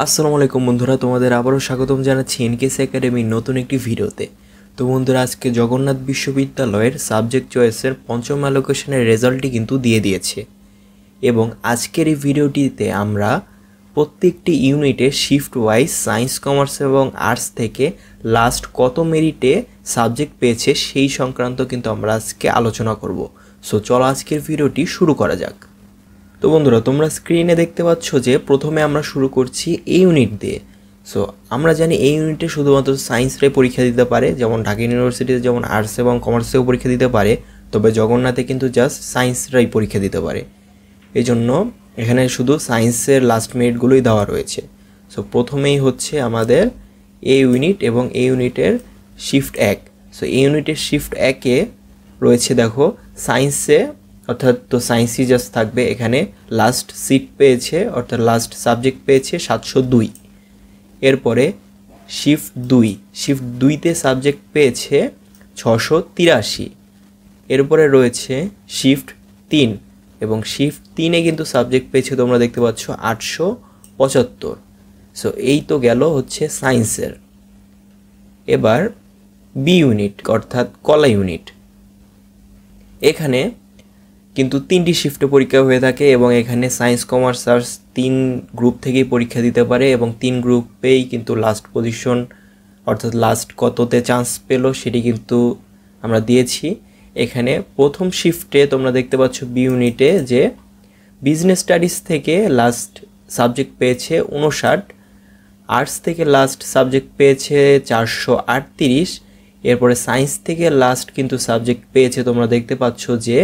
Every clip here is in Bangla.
আসসালামু আলাইকুম বন্ধুরা, তোমাদের আবারও স্বাগতম জানাচ্ছি এনকেএস একাডেমির নতুন একটি ভিডিওতে। তো বন্ধুরা, আজকে জগন্নাথ বিশ্ববিদ্যালয়ের সাবজেক্ট চয়েসের পঞ্চম অ্যালোকেশনের রেজাল্টটি কিন্তু দিয়ে দিয়েছে এবং আজকের এই ভিডিওটিতে আমরা প্রত্যেকটি ইউনিটে শিফট ওয়াইজ সায়েন্স, কমার্স এবং আর্টস থেকে লাস্ট কত মেরিটে সাবজেক্ট পেয়েছে সেই সংক্রান্ত কিন্তু আমরা আজকে আলোচনা করব। সো চলো আজকের ভিডিওটি শুরু করা যাক। তো বন্ধুরা, তোমরা স্ক্রিনে দেখতে পাচ্ছ যে প্রথমে আমরা শুরু করছি এই ইউনিট দিয়ে। সো আমরা জানি এই ইউনিটে শুধুমাত্র সায়েন্সরাই পরীক্ষা দিতে পারে, যেমন ঢাকা ইউনিভার্সিটিতে যেমন আর্টস এবং কমার্সেও পরীক্ষা দিতে পারে, তবে জগন্নাথে কিন্তু জাস্ট সায়েন্সরাই পরীক্ষা দিতে পারে। এই জন্য এখানে শুধু সায়েন্সের লাস্ট মিনিটগুলোই দেওয়া রয়েছে। সো প্রথমেই হচ্ছে আমাদের এই ইউনিট এবং এই ইউনিটের শিফট 1। সো এই ইউনিটের শিফট 1-এ রয়েছে, দেখো সায়েন্সে, অর্থাৎ তো সায়েন্সই জাস্ট থাকবে। এখানে লাস্ট সিট পেয়েছে অর্থাৎ লাস্ট সাবজেক্ট পেয়েছে 702। এরপরে শিফট 2তে সাবজেক্ট পেয়েছে 683। এরপরে রয়েছে শিফট 3 এবং শিফট 3-এ কিন্তু সাবজেক্ট পেয়েছে তোমরা দেখতে পাচ্ছ 875। সো এই তো গেল হচ্ছে সায়েন্সের। এবার বি ইউনিট অর্থাৎ কলা ইউনিট, এখানে কিন্তু 3টি শিফটে পরীক্ষা হয়ে থাকে এবং এখানে সায়েন্স, কমার্স, আর্টস 3 গ্রুপ থেকেই পরীক্ষা দিতে পারে এবং 3 গ্রুপেই কিন্তু লাস্ট পজিশন অর্থাৎ লাস্ট কততে চান্স পেলো সেটি কিন্তু আমরা দিয়েছি। এখানে প্রথম শিফটে তোমরা দেখতে পাচ্ছ বি ইউনিটে যে বিজনেস স্টাডিজ থেকে লাস্ট সাবজেক্ট পেয়েছে 59, আর্টস থেকে লাস্ট সাবজেক্ট পেয়েছে 438, এরপরে সায়েন্স থেকে লাস্ট কিন্তু সাবজেক্ট পেয়েছে তোমরা দেখতে পাচ্ছ যে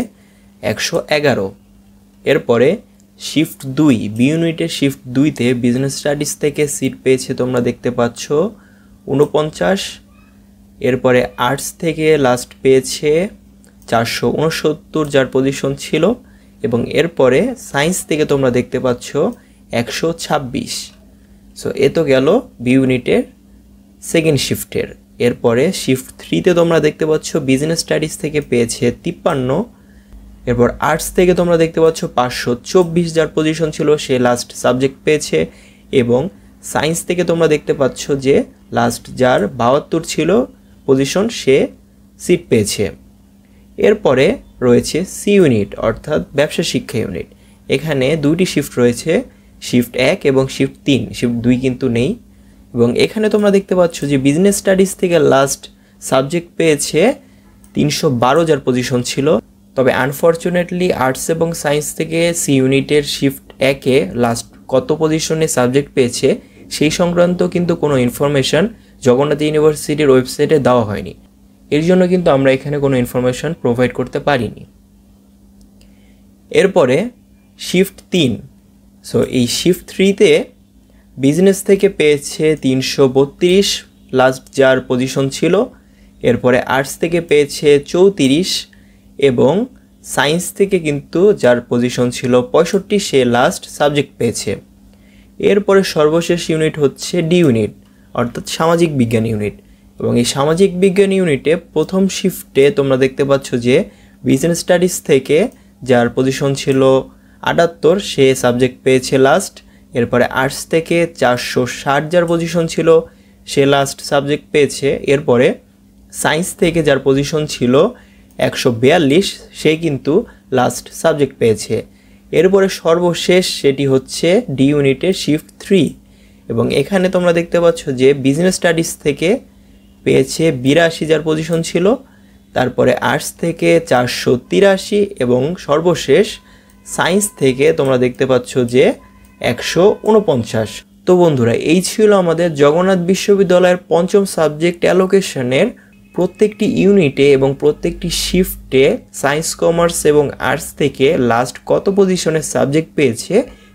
111। এরপরে শিফট 2 বি ইউনিটের শিফট 2-তে বিজনেস স্টাডিজ থেকে সিট পেয়েছে তোমরা দেখতে পাচ্ছ 49, এরপরে আর্টস থেকে লাস্ট পেয়েছে 469 যার পজিশন ছিল, এবং এরপরে সায়েন্স থেকে তোমরা দেখতে পাচ্ছ 126। সো এ তো গেল বি ইউনিটের সেকেন্ড শিফটের। এরপরে শিফট 3-তে তোমরা দেখতে পাচ্ছ বিজনেস স্টাডিজ থেকে পেয়েছে 53, এরপর আর্টস থেকে তোমরা দেখতে পাচ্ছ 524 যার পজিশন ছিল সে লাস্ট সাবজেক্ট পেয়েছে, এবং সায়েন্স থেকে তোমরা দেখতে পাচ্ছ যে লাস্ট যার 72 ছিল পজিশন সে সিট পেয়েছে। এরপরে রয়েছে সি ইউনিট অর্থাৎ ব্যবসা শিক্ষা ইউনিট। এখানে 2টি শিফট রয়েছে, শিফট 1 এবং শিফট 3, শিফট 2 কিন্তু নেই। এবং এখানে তোমরা দেখতে পাচ্ছ যে বিজনেস স্টাডিজ থেকে লাস্ট সাবজেক্ট পেয়েছে 312 যার পজিশন ছিল, তবে আনফর্চুনেটলি আর্টস এবং সায়েন্স থেকে সি ইউনিটের শিফট 1-এ লাস্ট কত পজিশনে সাবজেক্ট পেয়েছে সেই সংক্রান্ত কিন্তু কোনো ইনফরমেশন জগন্নাথ ইউনিভার্সিটির ওয়েবসাইটে দেওয়া হয়নি। এর জন্য কিন্তু আমরা এখানে কোনো ইনফরমেশন প্রোভাইড করতে পারিনি। এরপরে শিফট 3। সো এই শিফট 3-তে বিজনেস থেকে পেয়েছে 332 লাস্ট যার পজিশন ছিল, এরপরে আর্টস থেকে পেয়েছে 34 এবং সায়েন্স থেকে কিন্তু যার পজিশন ছিল 65 সে লাস্ট সাবজেক্ট পেয়েছে। এরপরে সর্বশেষ ইউনিট হচ্ছে ডি ইউনিট অর্থাৎ সামাজিক বিজ্ঞান ইউনিট, এবং এই সামাজিক বিজ্ঞান ইউনিটে প্রথম শিফটে তোমরা দেখতে পাচ্ছ যে বিজনেস স্টাডিজ থেকে যার পজিশন ছিল 78 সে সাবজেক্ট পেয়েছে লাস্ট, এরপরে আর্টস থেকে 460 যার পজিশন ছিল সে লাস্ট সাবজেক্ট পেয়েছে, এরপরে সায়েন্স থেকে যার পজিশন ছিল 142 সে কিন্তু লাস্ট সাবজেক্ট পেয়েছে। এরপরে সর্বশেষ সেটি হচ্ছে ডি ইউনিটের শিফট 3, এবং এখানে তোমরা দেখতে পাচ্ছ যে বিজনেস স্টাডিজ থেকে পেয়েছে 82 যার পজিশন ছিল, তারপরে আর্টস থেকে 483 এবং সর্বশেষ সায়েন্স থেকে তোমরা দেখতে পাচ্ছ যে 149। তো বন্ধুরা, এই ছিল আমাদের জগন্নাথ বিশ্ববিদ্যালয়ের পঞ্চম সাবজেক্ট অ্যালোকেশনের প্রত্যেকটি ইউনিটে এবং প্রত্যেকটি শিফটে সায়েন্স, কমার্স এবং আর্টস থেকে লাস্ট কত পজিশনের সাবজেক্ট পেয়েছে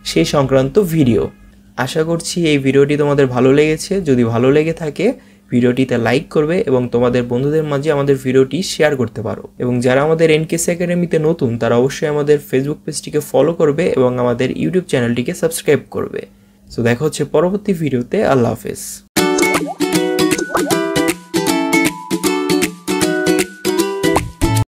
সেই সংক্রান্ত ভিডিও। আশা করছি এই ভিডিওটি তোমাদের ভালো লেগেছে। যদি ভালো লেগে থাকে ভিডিওটিতে লাইক করবে এবং তোমাদের বন্ধুদের মাঝে আমাদের ভিডিওটি শেয়ার করতে পারো, এবং যারা আমাদের এনকেএস একাডেমিতে নতুন তারা অবশ্যই আমাদের ফেসবুক পেজটিকে ফলো করবে এবং আমাদের ইউটিউব চ্যানেলটিকে সাবস্ক্রাইব করবে। সো দেখা হচ্ছে পরবর্তী ভিডিওতে। আল্লাহ হাফেজ।